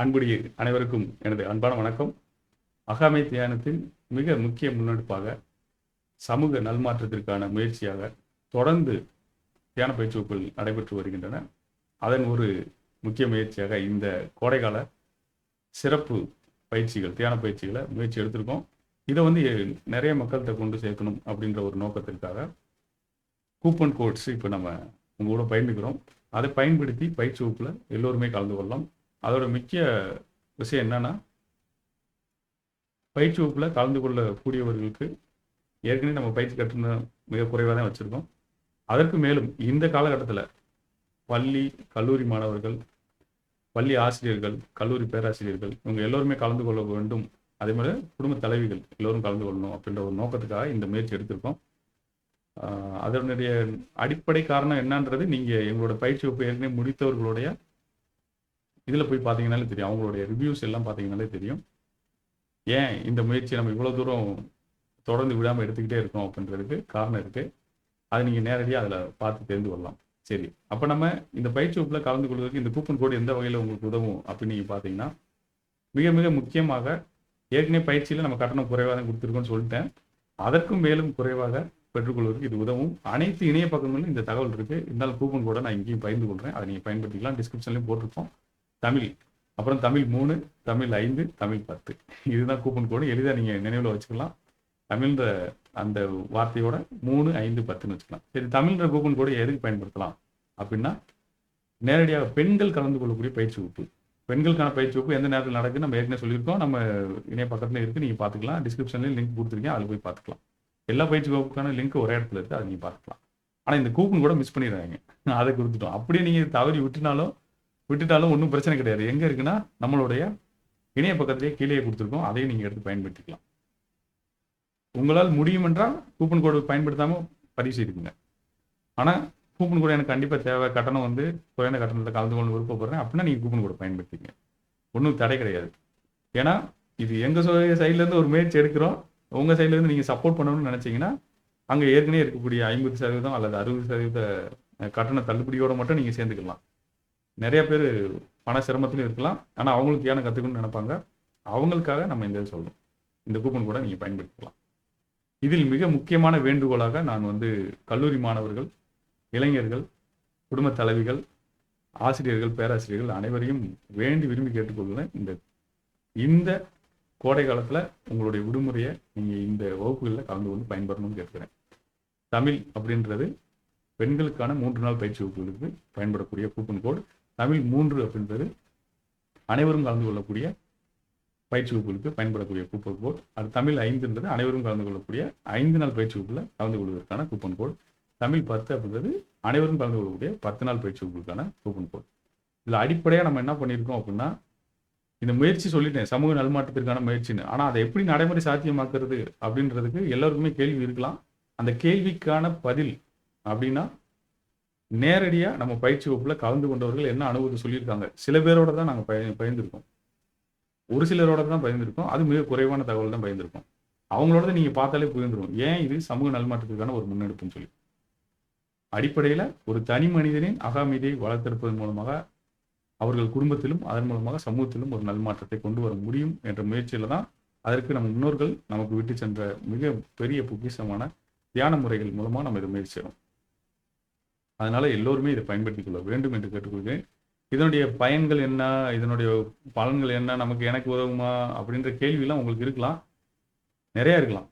அன்புடைய அனைவருக்கும் எனது அன்பான வணக்கம். அகாமை தியானத்தின் மிக முக்கிய முன்னெடுப்பாக சமூக நல்மாற்றத்திற்கான முயற்சியாக தொடர்ந்து தியான பயிற்சி வகுப்புகள் நடைபெற்று வருகின்றன. அதன் ஒரு முக்கிய முயற்சியாக இந்த கோடைக்கால சிறப்பு பயிற்சிகள், தியான பயிற்சிகளை முயற்சி எடுத்திருக்கோம். இதை வந்து நிறைய மக்கள்கிட்ட கொண்டு சேர்க்கணும் அப்படின்ற ஒரு நோக்கத்திற்காக கூப்பன் கோட்ஸ் இப்போ நம்ம உங்களோட பயணிக்கிறோம். அதை பயன்படுத்தி பயிற்சி வகுப்பில் எல்லோருமே கலந்து கொள்ளலாம். அதோட முக்கிய விஷயம் என்னன்னா, பயிற்சி வகுப்பில் கலந்து கொள்ளக்கூடியவர்களுக்கு ஏற்கனவே நம்ம பயிற்சி கட்டணம் மிக குறைவாக தான் வச்சுருக்கோம். அதற்கு மேலும் இந்த காலகட்டத்தில் பள்ளி கல்லூரி மாணவர்கள், பள்ளி ஆசிரியர்கள், கல்லூரி பேராசிரியர்கள் இவங்க எல்லோருமே கலந்து கொள்ள வேண்டும். அதே மாதிரி குடும்ப தலைவிகள் எல்லோரும் கலந்து கொள்ளணும் அப்படின்ற ஒரு நோக்கத்துக்காக இந்த முயற்சி எடுத்திருக்கோம். அதனுடைய அடிப்படை காரணம் என்னன்றது நீங்கள் எங்களோட பயிற்சி வகுப்பு ஏற்கனவே முடித்தவர்களுடைய இதில் போய் பார்த்தீங்கன்னாலே தெரியும். அவங்களுடைய ரிவ்யூஸ் எல்லாம் பார்த்தீங்கன்னாலே தெரியும். ஏன் இந்த முயற்சியை நம்ம இவ்வளோ தூரம் தொடர்ந்து விடாமல் எடுத்துக்கிட்டே இருக்கோம் அப்படின்றதுக்கு காரணம் இருக்குது. அதை நீங்கள் நேரடியாக அதில் பார்த்து தெரிந்து கொள்ளலாம். சரி, அப்போ நம்ம இந்த பயிற்சி வகுப்பில் கலந்து கொள்வதற்கு இந்த கூப்பன் கோடு எந்த வகையில் உங்களுக்கு உதவும் அப்படின்னு நீங்கள் பார்த்தீங்கன்னா, மிக மிக முக்கியமாக ஏற்கனவே பயிற்சியில் நம்ம கட்டணம் குறைவாக தான் கொடுத்துருக்கோன்னு சொல்லிட்டேன். அதற்கும் மேலும் குறைவாக பெற்றுக்கொள்வதற்கு இது உதவும். அனைத்து இணைய பக்கங்களிலும் இந்த தகவல் இருக்குது. இருந்தாலும் கூப்பன் கோடை நான் இங்கேயும் பகிர்ந்து கொள்கிறேன். அதை நீங்கள் பயன்படுத்திக்கலாம். டிஸ்கிரிப்ஷன்லையும் போட்டிருக்கோம். தமிழ், அப்புறம் தமிழ் 3, தமிழ் 5, தமிழ் 10 இதுதான் கூப்பன் கோடு. எளிதாக நீங்கள் நினைவில் வச்சுக்கலாம். தமிழ்ன்ற அந்த வார்த்தையோட 3, 5, 10ன்னு வச்சுக்கலாம். சரி, தமிழ்ன்ற கூப்பன் கோடு எதுக்கு பயன்படுத்தலாம் அப்படின்னா, நேரடியாக பெண்கள் கலந்து கொள்ளக்கூடிய பயிற்சி வகுப்பு, பெண்களுக்கான பயிற்சி வகுப்பு எந்த நேரத்தில் நடக்குன்னு நம்ம ஏற்கனவே சொல்லியிருக்கோம். நம்ம இணைய பக்கத்தில் இருக்குது, நீங்கள் பார்த்துக்கலாம். டிஸ்கிரிப்ஷன்லேயும் லிங்க் கொடுத்துருக்கேன், அதில் போய் பார்த்துக்கலாம். எல்லா பயிற்சி வகுப்புக்கான லிங்க் ஒரே இடத்துல இருக்குது, அதை நீங்கள் பார்த்துக்கலாம். ஆனால் இந்த கூப்பன் கூட மிஸ் பண்ணிடுறாங்க, அதை கொடுத்துட்டோம். அப்படியே நீங்கள் தவறி விட்டுட்டாலும் ஒன்றும் பிரச்சனை கிடையாது. எங்கே இருக்குன்னா, நம்மளுடைய இணைய பக்கத்திலேயே கீழே கொடுத்துருக்கோம். அதையும் நீங்கள் எடுத்து பயன்படுத்திக்கலாம். உங்களால் முடியும் என்றால் கூப்பன் கோடு பயன்படுத்தாமல் பதிவு செய்துக்குங்க. ஆனால் கூப்பன் கோடு எனக்கு கண்டிப்பாக தேவை, கட்டணம் வந்து குறைந்த கட்டணத்தில் கலந்து கொண்டு விருப்பப்படுறேன் அப்படின்னா நீங்கள் கூப்பன் கோடு பயன்படுத்திங்க. ஒன்றும் தடை கிடையாது. ஏன்னா இது எங்கள் சைட்லேருந்து ஒரு முயற்சி எடுக்கிறோம். உங்கள் சைட்லேருந்து நீங்கள் சப்போர்ட் பண்ணணும்னு நினச்சிங்கன்னா, அங்கே ஏற்கனவே இருக்கக்கூடிய 50% அல்லது 60% கட்டண தள்ளுபடியோடு மட்டும் நீங்கள் சேர்ந்துக்கலாம். நிறைய பேர் பண சிரமத்திலும் இருக்கலாம். ஆனால் அவங்களுக்கு ஏன கற்றுக்கணும்னு நினைப்பாங்க. அவங்களுக்காக நம்ம இந்த இது சொல்லணும். இந்த கூப்பன் கூட நீங்கள் பயன்படுத்தலாம். இதில் மிக முக்கியமான வேண்டுகோளாக நான் வந்து கல்லூரி மாணவர்கள், இளைஞர்கள், குடும்ப தலைவிகள், ஆசிரியர்கள், பேராசிரியர்கள் அனைவரையும் வேண்டி விரும்பி கேட்டுக்கொள்கிறேன். இந்த கோடை காலத்தில் உங்களுடைய விடுமுறையை நீங்கள் இந்த வகுப்புகளில் கலந்து கொண்டு பயன்பெறணும்னு கேட்குறேன். தமிழ் அப்படின்றது பெண்களுக்கான 3 நாள் பயிற்சி வகுப்புகளுக்கு பயன்படக்கூடிய கூப்பன் கோடு. தமிழ் 3 அப்படின்றது அனைவரும் கலந்து கொள்ளக்கூடிய பயிற்சி வகுப்புகளுக்கு பயன்படக்கூடிய கூப்பன் கோட். அது தமிழ் 5ன்றது அனைவரும் கலந்து கொள்ளக்கூடிய 5 நாள் பயிற்சி வகுப்பில் கலந்து கொள்வதற்கான கூப்பன் கோட். தமிழ் 10 அப்படின்றது அனைவரும் கலந்து கொள்ளக்கூடிய 10 நாள் பயிற்சி வகுப்புகளுக்கான கூப்பன் கோட். இதில் அடிப்படையாக நம்ம என்ன பண்ணியிருக்கோம் அப்படின்னா, இந்த முயற்சி சொல்லிட்டேன், சமூக நல்மாற்றத்திற்கான முயற்சின்னு. ஆனால் அதை எப்படி நடைமுறை சாத்தியமாக்குறது அப்படின்றதுக்கு எல்லாருக்குமே கேள்வி இருக்கலாம். அந்த கேள்விக்கான பதில் அப்படின்னா, நேரடியாக நம்ம பயிற்சி வகுப்பில் கலந்து கொண்டவர்கள் என்ன அனுபவத்தை சொல்லியிருக்காங்க. சில பேரோட தான் நாங்கள் பகிர்ந்திருக்கோம், ஒரு சிலரோட தான் பகிர்ந்திருக்கோம். அது மிக குறைவான தகவல் தான் பகிர்ந்திருக்கோம். அவங்களோட நீங்கள் பார்த்தாலே புரிந்துடும் ஏன் இது சமூக நல்மாற்றத்துக்கான ஒரு முன்னெடுப்புன்னு சொல்லி. அடிப்படையில் ஒரு தனி மனிதனின் அகாமையை வளர்த்தெடுப்பதன் மூலமாக அவர்கள் குடும்பத்திலும் அதன் மூலமாக சமூகத்திலும் ஒரு நல்மாற்றத்தை கொண்டு வர முடியும் என்ற முயற்சியில் தான் அதற்கு நம்ம முன்னோர்கள் நமக்கு விட்டு சென்ற மிக பெரிய பொக்கிஷமான தியான முறைகள் மூலமாக நம்ம இதை முயற்சி செய்யணும். அதனால எல்லோருமே இதை பயன்படுத்திக் கொள்ள வேண்டும் என்று கேட்டுக்கொள்கிறேன். இதனுடைய பயன்கள் என்ன, இதனுடைய பலன்கள் என்ன, எனக்கு உதவுமா அப்படின்ற கேள்வியெல்லாம் உங்களுக்கு இருக்கலாம், நிறைய இருக்கலாம்.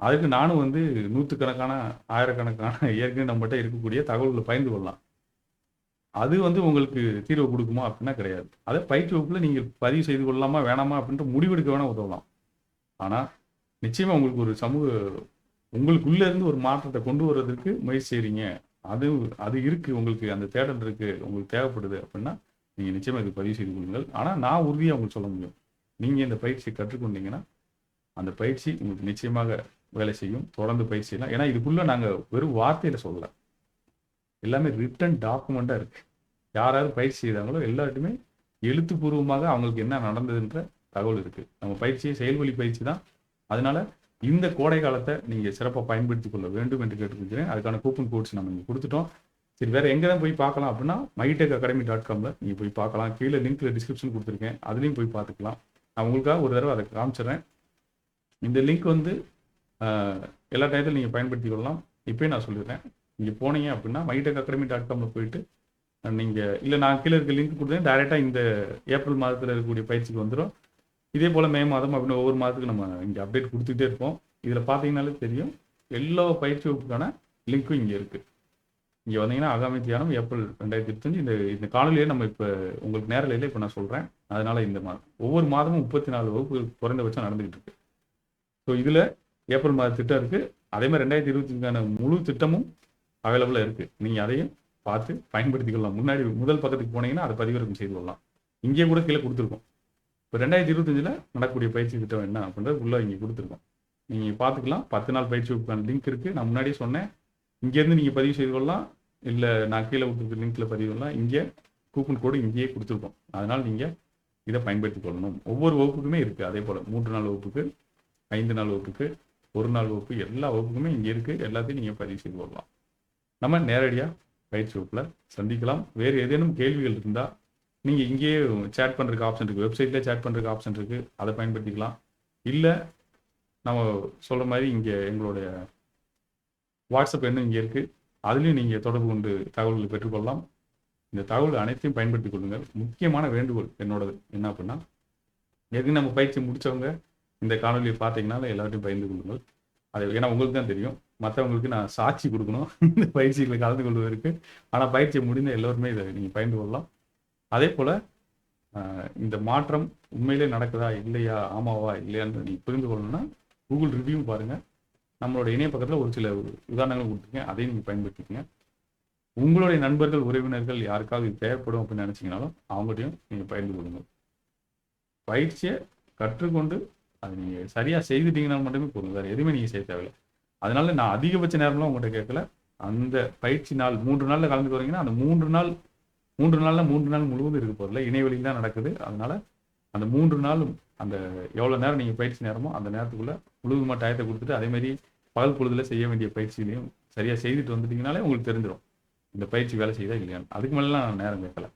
அதுக்கு நானும் வந்து நூற்றுக்கணக்கான ஆயிரக்கணக்கான ஏற்கனவே நம்மகிட்ட இருக்கக்கூடிய தகவல்களை பகிர்ந்து கொள்ளலாம். அது வந்து உங்களுக்கு தீர்வு கொடுக்குமா அப்படின்னா கிடையாது. அதை பயிற்சி வகுப்பில் நீங்கள் பதிவு செய்து கொள்ளலாமா வேணாமா அப்படின்ற முடிவெடுக்க வேணால் உதவலாம். ஆனால் நிச்சயமாக உங்களுக்கு ஒரு உங்களுக்குள்ளே இருந்து ஒரு மாற்றத்தை கொண்டு வர்றதுக்கு முயற்சி செய்கிறீங்க, அது இருக்குது, உங்களுக்கு அந்த தேடல் இருக்குது, உங்களுக்கு தேவைப்படுது அப்படின்னா நீங்கள் நிச்சயமாக இது பதிவு செய்து கொள்ளுங்கள். ஆனால் நான் உறுதியாக உங்களுக்கு சொல்ல முடியும், நீங்கள் இந்த பயிற்சியை கற்றுக்கொண்டீங்கன்னா அந்த பயிற்சி உங்களுக்கு நிச்சயமாக வேலை செய்யும். தொடர்ந்து பயிற்சியெல்லாம், ஏன்னா இதுக்குள்ளே நாங்கள் வெறும் வார்த்தையில் சொல்லலை, எல்லாமே ரிட்டன் டாக்குமெண்ட்டாக இருக்குது. யாராவது பயிற்சி செய்தாங்களோ எல்லாருமே எழுத்துப்பூர்வமாக அவங்களுக்கு என்ன நடந்ததுன்ற தகவல் இருக்குது. நம்ம பயிற்சியை செயல்வழி பயிற்சி தான். அதனால இந்த கோடை காலத்தை நீங்கள் சிறப்பாக பயன்படுத்தி கொள்ள வேண்டும் என்று கேட்டுக்கொள்கிறேன். அதுக்கான கூப்பன் கோட்ஸ் நம்ம இங்கே கொடுத்துட்டோம். சரி, வேறு எங்கே தான் போய் பார்க்கலாம் அப்படின்னா mytechacademy.comல நீங்கள் போய் பார்க்கலாம். கீழே லிங்க்ல டிஸ்கிரிப்ஷன் கொடுத்துருக்கேன், அதுலேயும் போய் பார்த்துக்கலாம். நான் உங்களுக்காக ஒரு தடவை அதை காமிச்சிடுறேன். இந்த லிங்க் வந்து எல்லா டயத்திலும் நீங்கள் பயன்படுத்தி கொள்ளலாம். இப்போயே நான் சொல்லிடுறேன். நீங்கள் போனீங்க அப்படின்னா mytechacademy.comல போயிட்டு நீங்கள் இல்லை நான் கீழே இருக்க லிங்க் கொடுத்தேன், டைரெக்டாக இந்த ஏப்ரல் மாதத்தில் இருக்கக்கூடிய பயிற்சிக்கு வந்துடும். இதே போல் மே மாதம் அப்படின்னு ஒவ்வொரு மாதத்துக்கு நம்ம இங்கே அப்டேட் கொடுத்துக்கிட்டே இருப்போம். இதில் பார்த்தீங்கன்னாலே தெரியும், எல்லா பயிற்சி வகுப்புக்கான லிங்க்கும் இங்கே இருக்குது. இங்கே வந்தீங்கன்னா ஆகாமி தியானம் ஏப்ரல் 2025 இந்த காணொலியை நம்ம இப்போ உங்களுக்கு நேரலையில் இப்போ நான் சொல்கிறேன். அதனால் இந்த மாதம் ஒவ்வொரு மாதமும் 34 வகுப்புகள் குறைந்தபட்சம் நடந்துக்கிட்டு இருக்கு. ஸோ இதில் ஏப்ரல் மாத திட்டம் இருக்குது. அதே மாதிரி 2025க்கான முழு திட்டமும் அவைலபிளாக இருக்குது. நீங்கள் அதையும் பார்த்து பயன்படுத்திக்கலாம். முன்னாடி முதல் பக்கத்துக்கு போனீங்கன்னா அதை பதிவிறக்கம் செய்து கொள்ளலாம். இங்கே கூட கீழே கொடுத்துருக்கோம். இப்போ 2025 நடக்கக்கூடிய பயிற்சி திட்டம் என்ன அப்படின்றது உள்ளே இங்கே கொடுத்துருக்கோம். நீங்கள் பார்த்துக்கலாம். 10 நாள் பயிற்சி வகுப்புக்கான லிங்க் இருக்குது. நான் முன்னாடியே சொன்னேன், இங்கேருந்து நீங்கள் பதிவு செய்து கொள்ளலாம். இல்லை நான் கீழே கொடுத்துருக்க லிங்க்கில் பதிவு பண்ணலாம். இங்கே கூப்பன் கோடு இங்கேயே கொடுத்துருக்கோம். அதனால் நீங்கள் இதை பயன்படுத்தி கொள்ளணும். ஒவ்வொரு வகுப்புக்குமே இருக்குது. அதே போல் 3 நாள் வகுப்புக்கு, 5 நாள் வகுப்புக்கு, 1 நாள் வகுப்பு, எல்லா வகுப்புக்குமே இங்கே இருக்குது. எல்லாத்தையும் நீங்கள் பதிவு செய்து கொள்ளலாம். நம்ம நேரடியாக பயிற்சி வகுப்பில் சந்திக்கலாம். வேறு ஏதேனும் கேள்விகள் இருந்தால் நீங்கள் இங்கேயே சேட் பண்ணுறதுக்கு ஆப்ஷன் இருக்குது. வெப்சைட்டில் சேட் பண்ணுறதுக்கு ஆப்ஷன் இருக்குது, அதை பயன்படுத்திக்கலாம். இல்லை நம்ம சொல்கிற மாதிரி இங்கே எங்களுடைய வாட்ஸ்அப் எண்ணும் இங்கே இருக்குது. அதுலேயும் நீங்கள் தொடர்பு கொண்டு தகவல்களை பெற்றுக்கொள்ளலாம். இந்த தகவல் அனைத்தையும் பயன்படுத்தி கொள்ளுங்கள். முக்கியமான வேண்டுகோள் என்னோடது என்ன அப்படின்னா, எதுக்கு நம்ம பயிற்சி முடித்தவங்க இந்த காணொலியை பார்த்தீங்கன்னா எல்லாத்தையும் பகிர்ந்து கொள்ளுங்கள். அது ஏன்னா உங்களுக்கு தான் தெரியும், மற்றவங்களுக்கு நான் சாட்சி கொடுக்கணும் இந்த பயிற்சிகளை கலந்து கொள்வதற்கு. ஆனால் பயிற்சியை முடிந்த எல்லோருமே இதை நீங்கள் பகிர்ந்து கொள்ளலாம். அதே போல் இந்த மாற்றம் உண்மையிலே நடக்குதா இல்லையா, ஆமாவா இல்லையான்னு நீங்கள் புரிந்து கொள்ளணும்னா கூகுள் ரிவ்யூ பாருங்கள். நம்மளோட இணைய பக்கத்தில் ஒரு சில உதாரணங்கள் கொடுத்துருக்கேன், அதையும் நீங்கள் பயன்படுத்திக்கங்க. உங்களுடைய நண்பர்கள், உறவினர்கள் யாருக்காவது இது தேவைப்படும் அப்படின்னு நினச்சிங்கனாலும் அவங்கள்ட்டையும் நீங்கள் பகிர்ந்து கொள்ளுங்கள். பயிற்சியை கற்றுக்கொண்டு அதை நீங்கள் சரியாக செய்துட்டீங்கன்னா மட்டுமே போதும், வேறு எதுவுமே நீங்கள் செய்ய தேவையில்லை. அதனால நான் அதிகபட்ச நேரம்லாம் உங்கள்கிட்ட கேட்கல. அந்த பயிற்சி நாள் 3 நாளில் கலந்து வரீங்கன்னா அந்த 3 நாள் முழுவதும் இருக்க போதில்லை, இணையவெளியில் தான் நடக்குது. அதனால அந்த 3 நாளும் அந்த எவ்வளோ நேரம் நீங்கள் பயிற்சி நேரமோ அந்த நேரத்துக்குள்ளே முழுவதுமாக டயத்தை கொடுத்துட்டு அதேமாதிரி பகல் பொழுதில் செய்ய வேண்டிய பயிற்சிகளையும் சரியாக செய்துட்டு வந்துட்டீங்கனாலே உங்களுக்கு தெரிஞ்சிடும் இந்த பயிற்சி வேலை செய்தா இல்லையான்னு. அதுக்கு மேலாம் நான் நேரம் கேட்கல.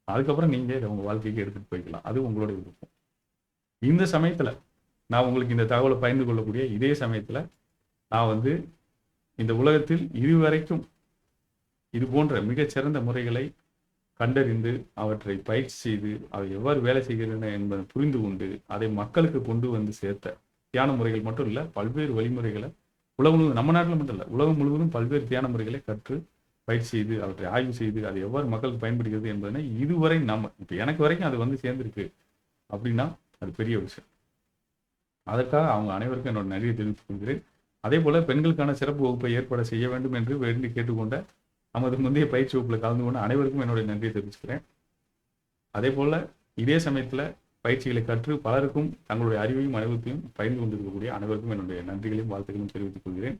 அதுக்கப்புறம் நீங்கள் இதை உங்கள் வாழ்க்கைக்கு எடுத்துகிட்டு போய்க்கலாம், அது உங்களுடைய விருப்பம். இந்த சமயத்தில் நான் உங்களுக்கு இந்த தகவலை பகிர்ந்து கொள்ளக்கூடிய இதே சமயத்தில் நான் இந்த உலகத்தில் இதுவரைக்கும் இது போன்ற மிகச்சிறந்த முறைகளை கண்டறிந்து அவற்றை பயிற்சி செய்து அவை எவ்வாறு வேலை செய்கின்றன என்பதை புரிந்து கொண்டு அதை மக்களுக்கு கொண்டு வந்து சேர்த்த தியான முறைகள் மட்டும் இல்லை, பல்வேறு வழிமுறைகளை உலகம் முழுவதும், நம்ம நாட்டில் மட்டும் இல்லை உலகம் முழுவதும் பல்வேறு தியான முறைகளை கற்று பயிற்சி செய்து அவற்றை ஆய்வு செய்து அது எவ்வாறு மக்களுக்கு பயன்படுகிறது என்பதனை இதுவரை நம்ம இப்போ எனக்கு வரைக்கும் அது சேர்ந்திருக்கு அப்படின்னா அது பெரிய விஷயம். அதற்காக அவங்க அனைவருக்கும் என்னோட நன்றியை தெரிவித்துக் கொள்கிறேன். அதே போல பெண்களுக்கான சிறப்பு வகுப்பை ஏற்பாடு செய்ய வேண்டும் என்று வேண்டி கேட்டுக்கொண்ட நமது முந்தைய பயிற்சி வகுப்பில் கலந்து கொண்ட அனைவருக்கும் என்னுடைய நன்றியை தெரிவிச்சுக்கிறேன். அதே போல் இதே சமயத்தில் பயிற்சிகளை கற்று பலருக்கும் தங்களுடைய அறிவையும் அனுபவத்தையும் பகிர்ந்து கொண்டிருக்கக்கூடிய அனைவருக்கும் என்னுடைய நன்றிகளையும் வாழ்த்துக்களையும் தெரிவித்துக் கொள்கிறேன்.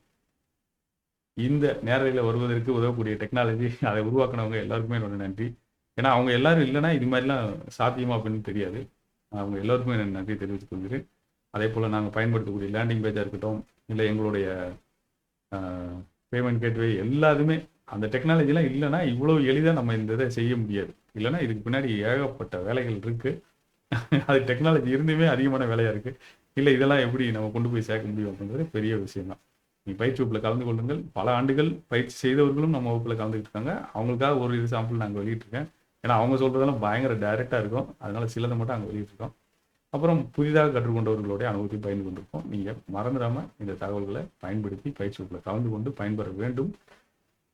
இந்த நேரலையில் வருவதற்கு உதவக்கூடிய டெக்னாலஜி அதை உருவாக்கினவங்க எல்லாருக்குமே என்னோட நன்றி. ஏன்னா அவங்க எல்லாரும் இல்லைன்னா இது மாதிரிலாம் சாத்தியமா அப்படின்னு தெரியாது. அவங்க எல்லாருக்குமே என்னோட நன்றியை தெரிவித்துக் கொள்கிறேன். அதே போல் நாங்கள் பயன்படுத்தக்கூடிய லேண்டிங் பேஜாக இருக்கட்டும், இல்லை எங்களுடைய பேமெண்ட் கேட்வே எல்லாத்துமே அந்த டெக்னாலஜிலாம் இல்லைன்னா இவ்வளோ எளிதாக நம்ம இந்த இதை செய்ய முடியாது. இல்லைன்னா இதுக்கு பின்னாடி ஏகப்பட்ட வேலைகள் இருக்குது. அது டெக்னாலஜி இருந்துமே அதிகமான வேலையாக இருக்குது. இல்லை இதெல்லாம் எப்படி நம்ம கொண்டு போய் சேர்க்க முடியும் அப்படின்றது பெரிய விஷயம்தான். நீங்கள் பயிற்சி வகுப்பில் கலந்து கொள்ளுங்கள். பல ஆண்டுகள் பயிற்சி செய்தவர்களும் நம்ம வகுப்பில் கலந்துக்கிட்டு இருக்காங்க. அவங்களுக்காக ஒரு இது சாம்பிள் நாங்கள் வெளியிட்டிருக்கேன். ஏன்னா அவங்க சொல்கிறதெல்லாம் பயங்கர டைரெக்டாக இருக்கும். அதனால சிலதை மட்டும் அங்கே வெளியிட்டிருக்கோம். அப்புறம் புதிதாக கற்றுக்கொண்டவர்களுடைய அனுபவத்தை பயந்து கொண்டிருக்கோம். நீங்கள் மறந்துடாமல் இந்த தகவல்களை பயன்படுத்தி பயிற்சி வகுப்பில் கலந்து கொண்டு பயன்பெற வேண்டும்.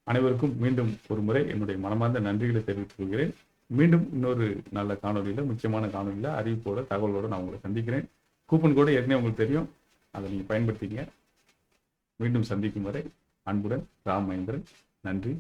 அனைவருக்கும் மீண்டும் ஒரு முறை என்னுடைய மனமார்ந்த நன்றிகளை தெரிவித்துக் கொள்கிறேன். மீண்டும் இன்னொரு நல்ல காணொலியில், முக்கியமான காணொலியில் அறிவிப்போட தகவலோடு நான் உங்களை சந்திக்கிறேன். கூப்பன் கூட ஏற்கனவே உங்களுக்கு தெரியும், அதை நீங்கள் பயன்படுத்திங்க. மீண்டும் சந்திக்கும் வரை அன்புடன் ராம் மகேந்திரன். நன்றி.